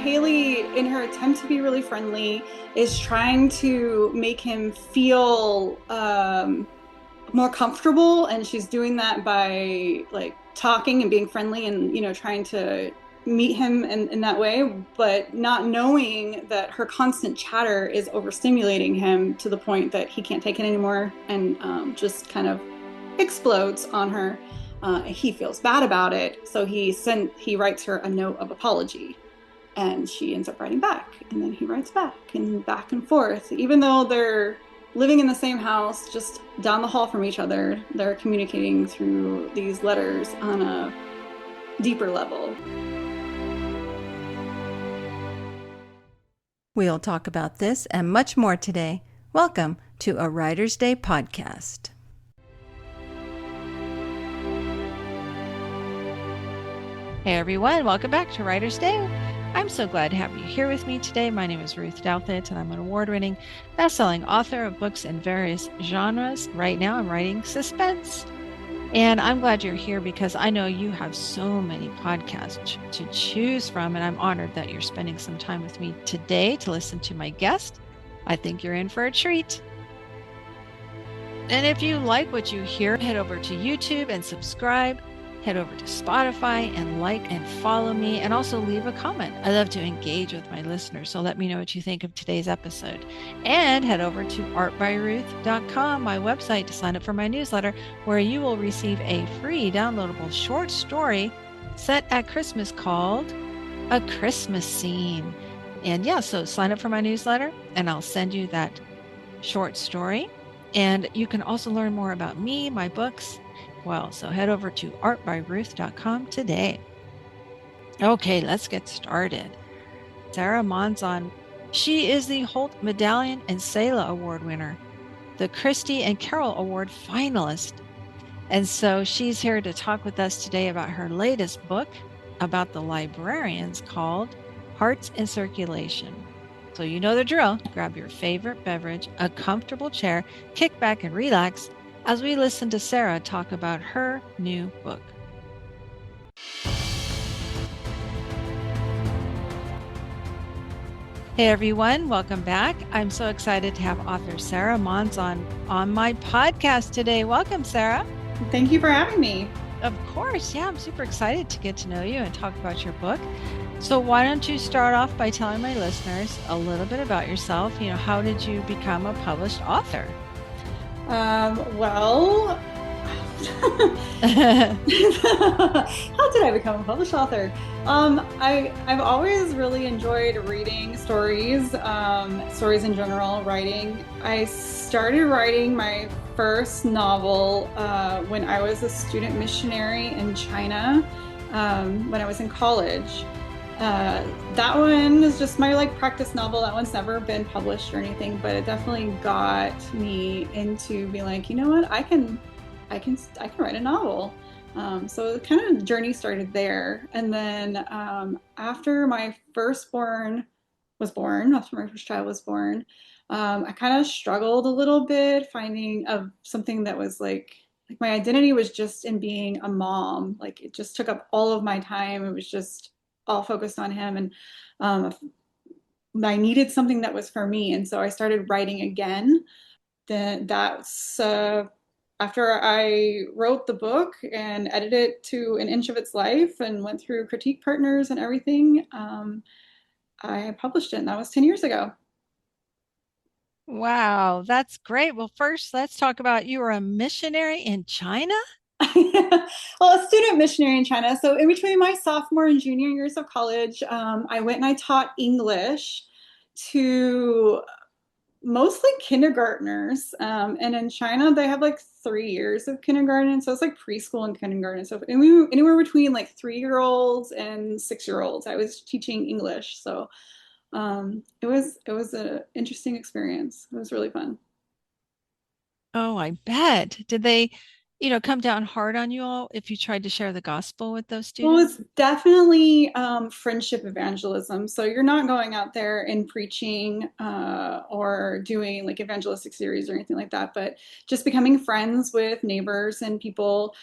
Haley, in her attempt to be really friendly, is trying to make him feel more comfortable, and she's doing that by like talking and being friendly and trying to meet him in that way, but not knowing that her constant chatter is overstimulating him to the point that he can't take it anymore and just kind of explodes on her. He feels bad about it, so he writes her a note of apology, and she ends up writing back, and then he writes back and forth. Even though they're living in the same house, just down the hall from each other, they're communicating through these letters on a deeper level. We'll talk about this and much more today. Welcome to a Writer's Day podcast. Hey everyone, welcome back to Writer's Day. I'm so glad to have you here with me today. My name is Ruth Douthit, and I'm an award-winning, best-selling author of books in various genres. Right now I'm writing suspense. And I'm glad you're here because I know you have so many podcasts to choose from, and I'm honored that you're spending some time with me today to listen to my guest. I think you're in for a treat. And if you like what you hear, head over to YouTube and subscribe. Head over to Spotify and like and follow me, and also leave a comment. I love to engage with my listeners, so let me know what you think of today's episode. And head over to artbyruth.com, my website, to sign up for my newsletter, where you will receive a free downloadable short story set at Christmas called A Christmas Scene. And yeah, so sign up for my newsletter and I'll send you that short story. And you can also learn more about me, my books. Well, so head over to artbyruth.com today. Okay, let's get started. Sarah Monzon, she is the Holt Medallion and Selah Award winner, the Christie and Carroll Award finalist. And so she's here to talk with us today about her latest book about the librarians called Hearts in Circulation. So you know the drill. Grab your favorite beverage, a comfortable chair, kick back and relax as we listen to Sarah talk about her new book. Hey everyone, welcome back. I'm so excited to have author Sarah Monzon on my podcast today. Welcome, Sarah. Thank you for having me. Of course, yeah, I'm super excited to get to know you and talk about your book. So why don't you start off by telling my listeners a little bit about yourself? How did you become a published author? Well, how did I become a published author? I've always really enjoyed reading stories, stories in general, writing. I started writing my first novel when I was a student missionary in China, when I was in college. That one is just my practice novel. That one's never been published or anything, but it definitely got me into being like, you know what, I can write a novel. So the kind of journey started there. And then after my firstborn was born, after my first child was born, I kind of struggled a little bit finding something that was like my identity was just in being a mom. Like it just took up all of my time. It was just all focused on him, and I needed something that was for me, and so I started writing again. Then that's after I wrote the book and edited it to an inch of its life and went through critique partners and everything. I published it, and that was 10 years ago. Wow, that's great. Well, first, let's talk about you were a missionary in China? Well, a student missionary in China. So in between my sophomore and junior years of college, I went and I taught English to mostly kindergartners. And in China, they have 3 years of kindergarten. So it's like preschool and kindergarten. So anywhere between 3-year-olds and 6-year-olds, I was teaching English. So it was an interesting experience. It was really fun. Oh, I bet. Did they, come down hard on you all if you tried to share the gospel with those Well, students? it's definitely friendship evangelism. So you're not going out there and preaching or doing evangelistic series or anything like that, but just becoming friends with neighbors and people.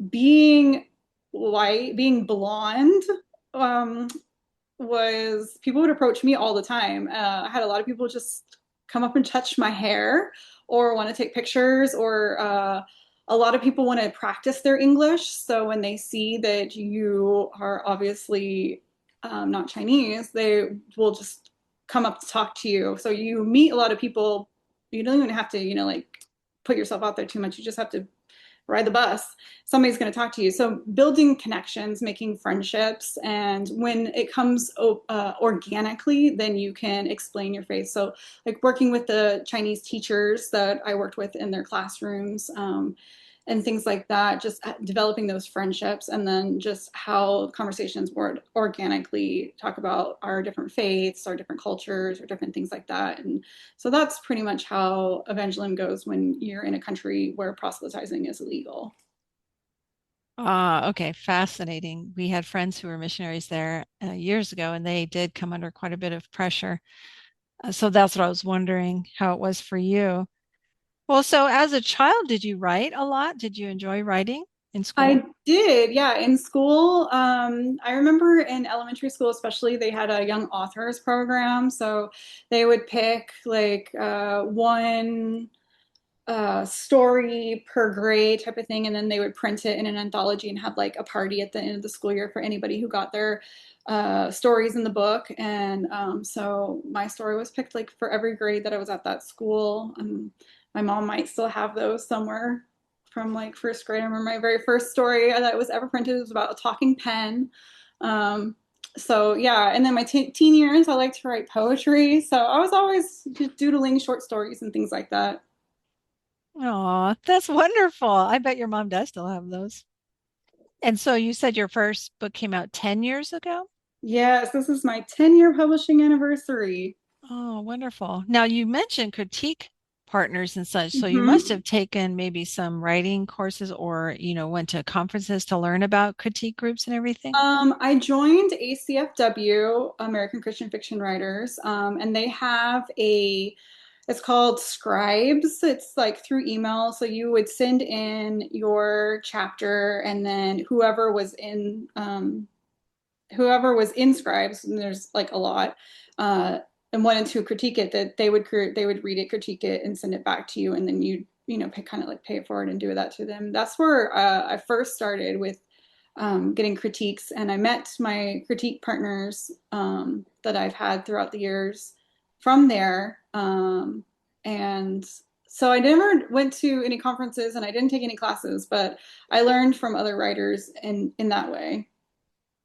Being white, being blonde, um, was people would approach me all the time. I had a lot of people just come up and touch my hair or want to take pictures, or a lot of people want to practice their English. So when they see that you are obviously not Chinese, they will just come up to talk to you. So you meet a lot of people. You don't even have to, like put yourself out there too much. You just have to ride the bus. Somebody's going to talk to you. So building connections, making friendships, and when it comes organically, then you can explain your faith. So like working with the Chinese teachers that I worked with in their classrooms, and things like that, just developing those friendships, and then just how conversations would organically talk about our different faiths, our different cultures, or different things like that. And so that's pretty much how evangelism goes when you're in a country where proselytizing is illegal. Ah, okay, fascinating. We had friends who were missionaries there years ago, and they did come under quite a bit of pressure. So that's what I was wondering how it was for you. Well, so as a child, did you write a lot? Did you enjoy writing in school? I did, yeah. In school, I remember in elementary school, especially, they had a young authors program. So they would pick like one story per grade type of thing, and then they would print it in an anthology and have like a party at the end of the school year for anybody who got their stories in the book. And so my story was picked like for every grade that I was at that school. My mom might still have those somewhere from like first grade. I remember my very first story that was ever printed was about a talking pen. Um, so yeah, and then my teen years, I like to write poetry. So I was always just doodling short stories and things like that. Oh, that's wonderful. I bet your mom does still have those. And so you said your first book came out 10 years ago? Yes, this is my 10-year publishing anniversary. Oh, wonderful. Now you mentioned critique partners and such, so you must Hmm. have taken maybe some writing courses or, went to conferences to learn about critique groups and everything. I joined ACFW, American Christian Fiction Writers, and they have it's called Scribes. It's like through email. So you would send in your chapter, and then whoever was in Scribes, and there's like a lot, uh, and wanted to critique it, that they would read it, critique it, and send it back to you, and then kind of like pay it forward and do that to them. That's where I first started with getting critiques, and I met my critique partners that I've had throughout the years from there. And so I never went to any conferences and I didn't take any classes, but I learned from other writers in that way,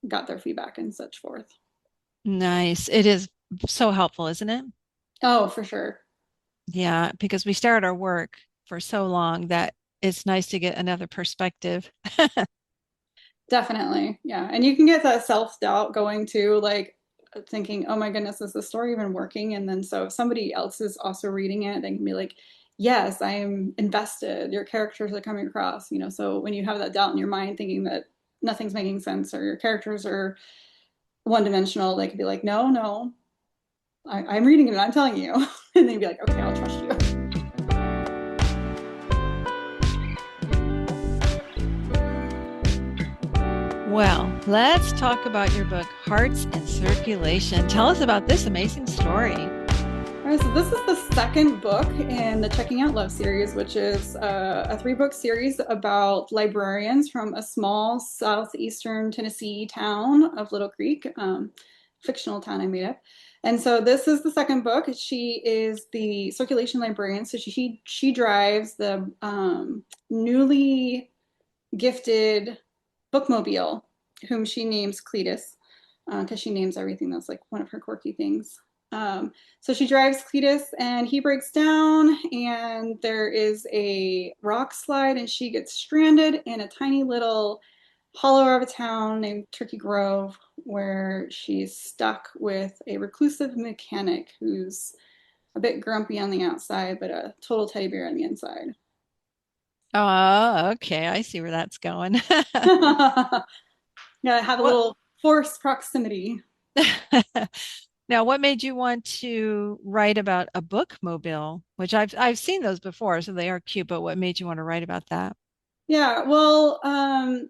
got their feedback and such forth. Nice. It is so helpful, isn't it? Oh, for sure. Yeah, because we start our work for so long that it's nice to get another perspective. Definitely. Yeah. And you can get that self-doubt going too, like thinking, oh my goodness, is the story even working? And then so if somebody else is also reading it, they can be like, yes, I am invested. Your characters are coming across, So when you have that doubt in your mind, thinking that nothing's making sense or your characters are one dimensional, they could be like, no, no, I'm reading it and I'm telling you. And they'd be like, okay, I'll trust you. Well, let's talk about your book, Hearts in Circulation. Tell us about this amazing story. All right, so this is the second book in the Checking Out Love series, which is a three-book series about librarians from a small southeastern Tennessee town of Little Creek, fictional town I made up. And so this is the second book. She is the circulation librarian, so she drives the newly gifted bookmobile, whom she names Cletus, because she names everything that's like one of her quirky things. So she drives Cletus and he breaks down, and there is a rock slide, and she gets stranded in a tiny little hollow of a town named Turkey Grove, where she's stuck with a reclusive mechanic who's a bit grumpy on the outside, but a total teddy bear on the inside. Oh, okay. I see where that's going. Yeah, have a What little forced proximity. now, what made you want to write about a bookmobile, which I've seen those before, so they are cute, but what made you want to write about that? Yeah, well,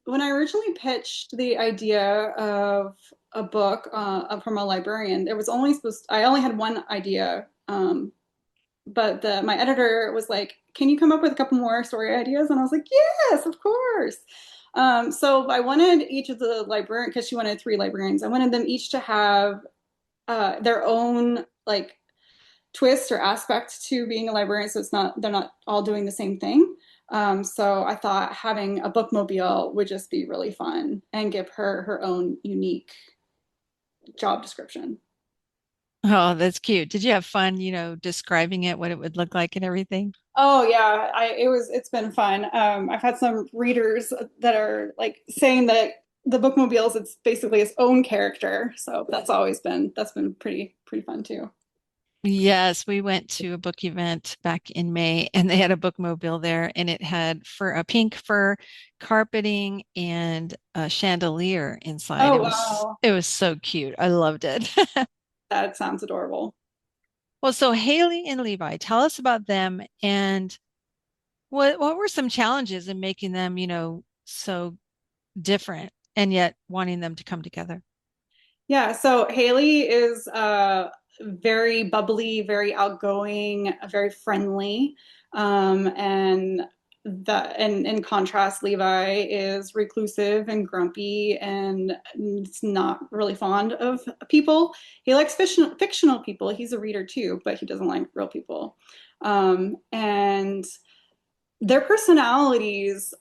when I originally pitched the idea of a book from a librarian, it was only I only had one idea, but my editor was like, "Can you come up with a couple more story ideas?" And I was like, "Yes, of course." So I wanted each of the librarian, because she wanted three librarians, I wanted them each to have their own like twist or aspect to being a librarian, so it's not they're not all doing the same thing. So I thought having a bookmobile would just be really fun and give her her own unique job description. Oh, that's cute. Did you have fun, describing it, what it would look like and everything? Oh yeah, it's been fun. I've had some readers that are like saying that the bookmobiles it's basically its own character, so that's been pretty fun too. Yes, we went to a book event back in May and they had a bookmobile there and it had a pink fur carpeting and a chandelier inside. Oh It was wow, it was so cute. I loved it. that sounds adorable. Well, so Haley and Levi, tell us about them and what were some challenges in making them, so different and yet wanting them to come together? Yeah, so Haley is very bubbly, very outgoing, very friendly. And that and in contrast, Levi is reclusive and grumpy and it's not really fond of people. He likes fictional people. He's a reader too, but he doesn't like real people. And their personalities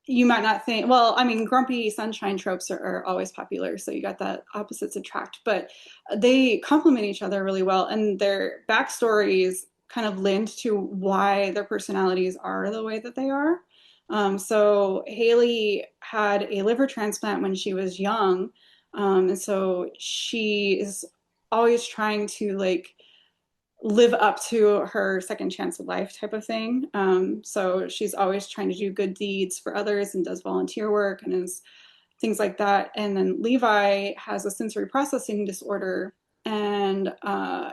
you might not think, well, I mean, grumpy sunshine tropes are always popular, so you got that opposites attract, but they complement each other really well, and their backstories kind of lend to why their personalities are the way that they are. So Haley had a liver transplant when she was young, and so she is always trying to like live up to her second chance of life type of thing. So she's always trying to do good deeds for others and does volunteer work and is things like that. And then Levi has a sensory processing disorder and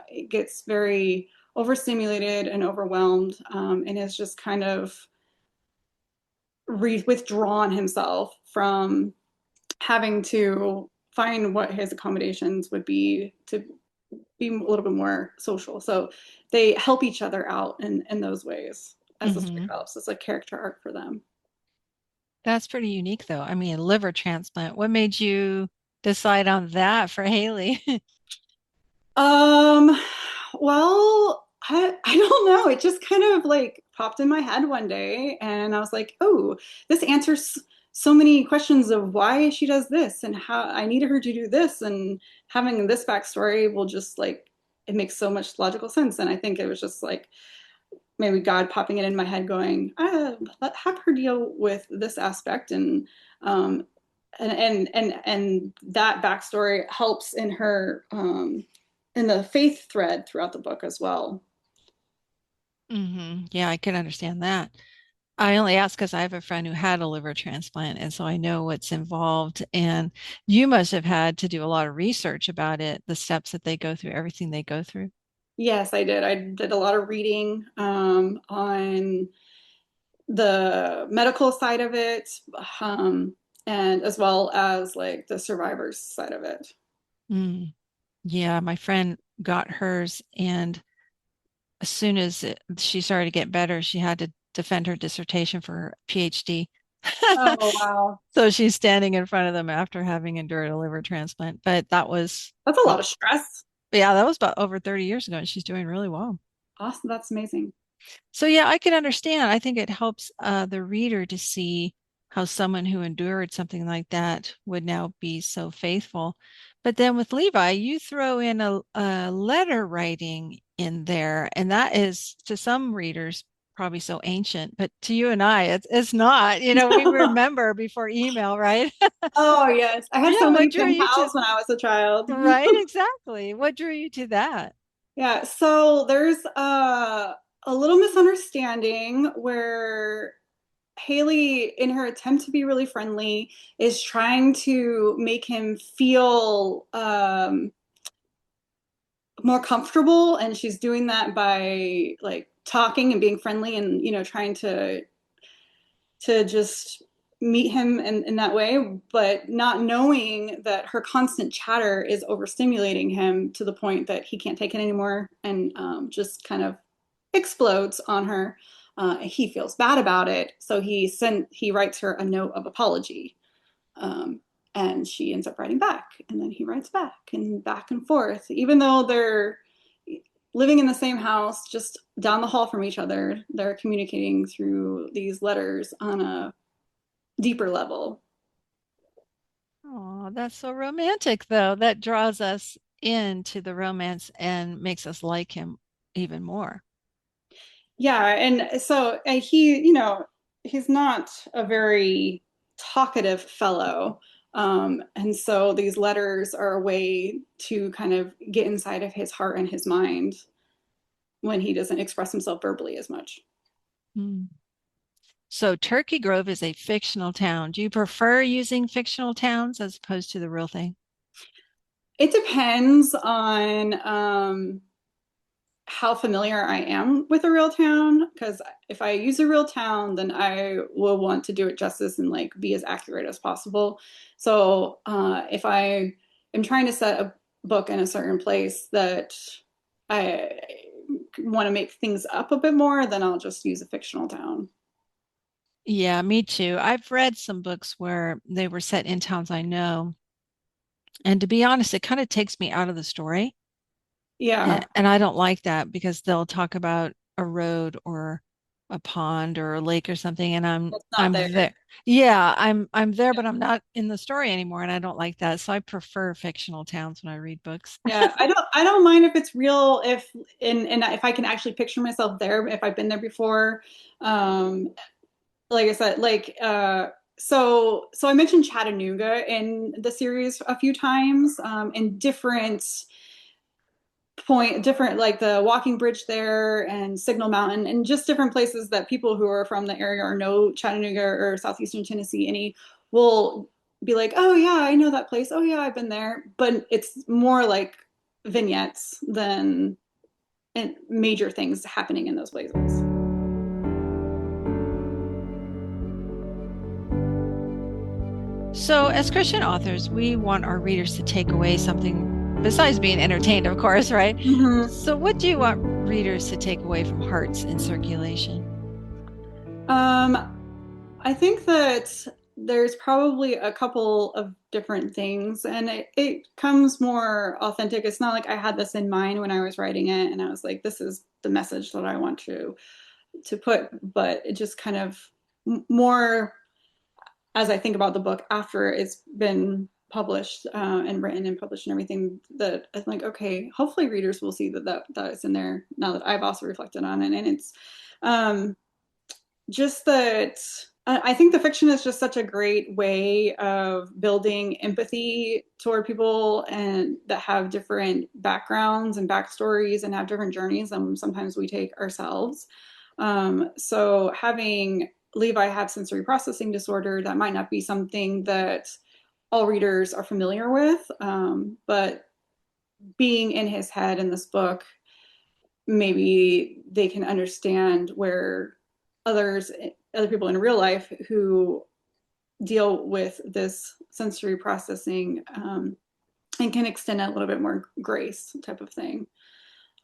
it gets very overstimulated and overwhelmed and is just kind of withdrawn himself from having to find what his accommodations would be to be a little bit more social. So they help each other out in those ways as the story Hmm. develops. It's a character arc for them. That's pretty unique though. I mean, liver transplant. What made you decide on that for Haley? Um, well, I don't know. It just kind of like popped in my head one day, and I was like, oh, this answers so many questions of why she does this and how I needed her to do this, and having this backstory will just like it makes so much logical sense. And I think it was just like maybe God popping it in my head, going, have her deal with this aspect, um, and that backstory helps in her in the faith thread throughout the book as well. Yeah, I can understand that. I only ask because I have a friend who had a liver transplant, and so I know what's involved. And you must have had to do a lot of research about it, the steps that they go through, everything they go through. Yes, I did. I did a lot of reading on the medical side of it, um, and as well as like the survivors side of it. Mm. Yeah, my friend got hers, and as soon as she started to get better, she had to defend her dissertation for her PhD. Oh, wow. So she's standing in front of them after having endured a liver transplant. But that was, That's a lot well, of stress. yeah, that was about over 30 years ago, and she's doing really well. Awesome. That's amazing. So yeah, I can understand. I think it helps the reader to see how someone who endured something like that would now be so faithful. But then with Levi, you throw in a letter writing in there, and that is to some readers probably so ancient, but to you and I, it's not. We remember before email, right? Oh, yes. I had Yeah, so what many drew pen you to, pals when I was a child. right? Exactly. What drew you to that? Yeah, so there's a little misunderstanding where Haley, in her attempt to be really friendly, is trying to make him feel more comfortable, and she's doing that by like talking and being friendly and trying to to just meet him in that way, but not knowing that her constant chatter is overstimulating him to the point that he can't take it anymore and just kind of explodes on her. He feels bad about it, so he writes her a note of apology, um, and she ends up writing back, and then he writes back and forth, even though they're living in the same house, just down the hall from each other. They're communicating through these letters on a deeper level. Oh, that's so romantic, though. That draws us into the romance and makes us like him even more. Yeah, and so he, he's not a very talkative fellow. And so these letters are a way to kind of get inside of his heart and his mind when he doesn't express himself verbally as much. Hmm. So Turkey Grove is a fictional town. Do you prefer using fictional towns as opposed to the real thing? It depends on how familiar I am with a real town, because if I use a real town, then I will want to do it justice and like be as accurate as possible. So if I am trying to set a book in a certain place that I want to make things up a bit more, then I'll just use a fictional town. Yeah, me too. I've read some books where they were set in towns I know. And to be honest, it kind of takes me out of the story. Yeah, And I don't like that because they'll talk about a road or a pond or a lake or something, and it's not I'm there. there. Yeah, I'm there, but I'm not in the story anymore, and I don't like that. So I prefer fictional towns when I read books. Yeah, I don't mind if it's real, if and if I can actually picture myself there, if I've been there before. Um, like I said, so I mentioned Chattanooga in the series a few times, in different like the walking bridge there and Signal Mountain and just different places that people who are from the area or know Chattanooga or southeastern Tennessee any will be like, oh yeah, I know that place. Oh yeah, I've been there. But it's more like vignettes than major things happening in those places. So, as Christian authors, we want our readers to take away something besides being entertained, of course, right? Mhm. So, what do you want readers to take away from Hearts in Circulation? Um, I think that there's probably a couple of different things, and it comes more authentic. It's not like I had this in mind when I was writing it, and I was like, this is the message that I want to put, but it just kind of more as I think about the book after it's been published and written and published and everything, that I'm like, okay, hopefully readers will see that is in there now that I've also reflected on it, and it's um, just that I think the fiction is just such a great way of building empathy toward people and that have different backgrounds and backstories and have different journeys than sometimes we take ourselves. So having Levi have sensory processing disorder, that might not be something that all readers are familiar with, but being in his head in this book, maybe they can understand where others, other people in real life who deal with this sensory processing and can extend a little bit more grace type of thing.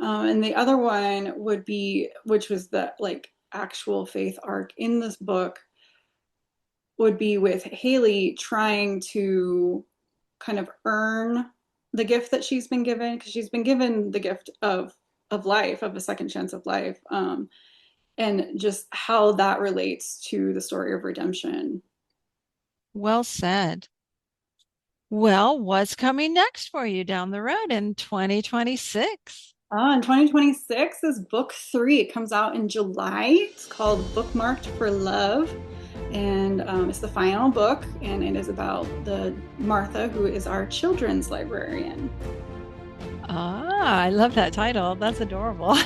And the other one would be, which was the like actual faith arc in this book, would be with Haley trying to kind of earn the gift that she's been given, because she's been given the gift of life, of a second chance of life, and just how that relates to the story of redemption. Well said. Well, what's coming next for you down the road in 2026? In 2026 is book three. It comes out in July. It's called Bookmarked for Love. And it's the final book, and it is about the Martha, who is our children's librarian. Ah, I love that title. That's adorable.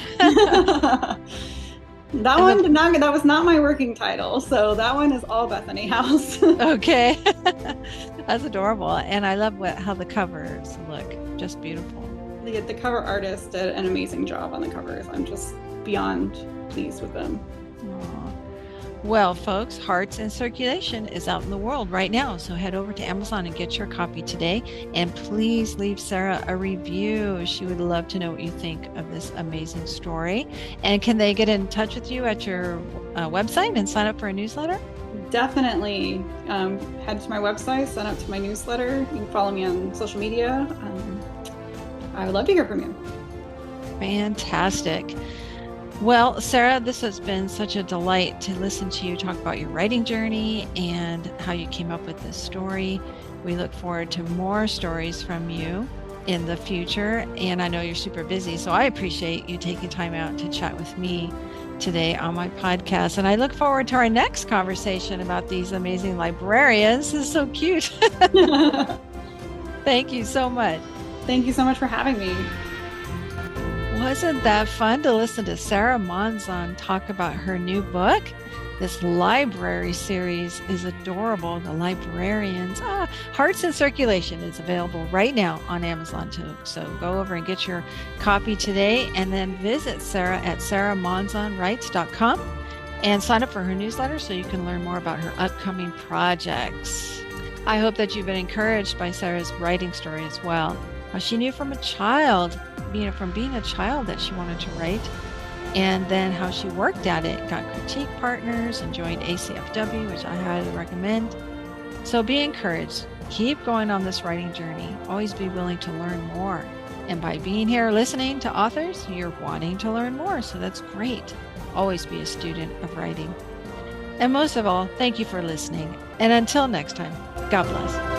That And one the, that was not my working title. So that one is all Bethany House. okay. That's adorable. And I love how the covers look. Just beautiful. The cover artist did an amazing job on the covers. I'm just beyond pleased with them. Aw. Well, folks, Hearts in Circulation is out in the world right now. So head over to Amazon and get your copy today. And please leave Sarah a review. She would love to know what you think of this amazing story. And can they get in touch with you at your website and sign up for a newsletter? Definitely. Head to my website, sign up to my newsletter. You can follow me on social media. I would love to hear from you. Fantastic. Well, Sarah, this has been such a delight to listen to you talk about your writing journey and how you came up with this story. We look forward to more stories from you in the future. And I know you're super busy, so I appreciate you taking time out to chat with me today on my podcast. And I look forward to our next conversation about these amazing librarians. This is so cute. Thank you so much. Thank you so much for having me. Wasn't that fun to listen to Sarah Monzon talk about her new book? This library series is adorable. The Librarians. Hearts in Circulation is available right now on Amazon too. So go over and get your copy today, and then visit Sarah at sarahmonzonwrites.com and sign up for her newsletter so you can learn more about her upcoming projects. I hope that you've been encouraged by Sarah's writing story as well. How she knew from being a child that she wanted to write, and then how she worked at it, got critique partners, and joined ACFW, which I highly recommend. So be encouraged. Keep going on this writing journey. Always be willing to learn more. And by being here listening to authors, you're wanting to learn more. So that's great. Always be a student of writing. And most of all, thank you for listening. And until next time, God bless.